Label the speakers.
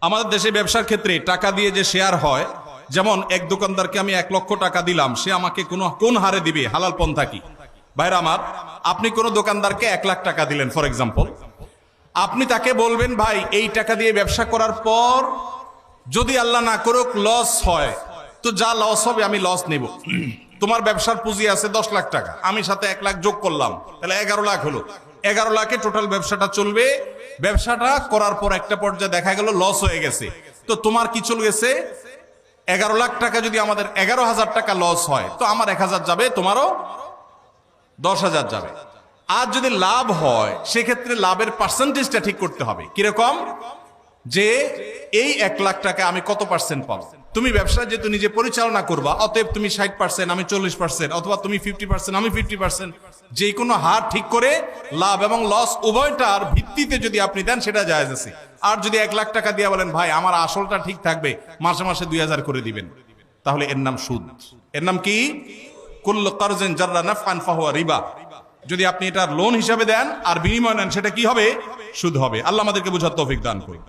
Speaker 1: আমাদের দেশে ব্যবসার ক্ষেত্রে টাকা দিয়ে যে শেয়ার হয়, যেমন এক দোকানদারকে আমি 1 লক্ষ টাকা দিলাম, সে আমাকে কোন হারে দিবে, হালাল পন্থা কি? ভাইরা আমার, আপনি কোন দোকানদারকে 1 লাখ টাকা দিলেন ফর এক্সাম্পল, আপনি তাকে বলবেন ভাই এই টাকা দিয়ে ব্যবসা করার পর যদি আল্লাহ না করুক লস হয়, তো যা লস হবে আমি লস নেব। তোমার ব্যবসার পুঁজি আছে 10 লাখ টাকা, আমি সাথে 1 লাখ যোগ করলাম, তাহলে 11 লাখ হলো। 11 লাখে টোটাল ব্যবসাটা চলবে। ব্যবসাটা করার পর একটা পর্যায়ে দেখা গেল লস হয়ে গেছে, তো তোমার কি চলে গেছে? 11 লাখ টাকা যদি আমাদের 11,000 টাকা লস হয়, তো আমার 1,000 যাবে, তোমারও 10,000 যাবে। আর যদি লাভ হয়, সেক্ষেত্রে লাভের পার্সেন্টেজটা ঠিক করতে হবে। কিরকম? যে এই 1 লাখ টাকা আমি কত পার্সেন্ট পাবো। তুমি ব্যবসা যেহেতু নিজে পরিচালনা করবা, অতএব তুমি 60%, আমি 40%, অথবা তুমি 50%, আমি 50%, যে কোনো হার ঠিক করে লাভ এবং লস উভয়টার ভিত্তিতে যদি আপনি দেন, সেটা জায়েজ আছে। আর যদি 1 লাখ টাকা দিয়ে বলেন ভাই আমার আসলটা ঠিক থাকবে, মাসে মাসে 2,000 করে দিবেন, তাহলে এর নাম সুদ। এর নাম কি? কুল্লু কারজিন জাররা নাফআন ফাহুয়া রিবা। যদি আপনি এটা লোন হিসাবে দেন আর বিনিময় নেন, সেটা কি হবে? সুদ হবে। আল্লাহ আমাদেরকে বুঝার তৌফিক দান করুন।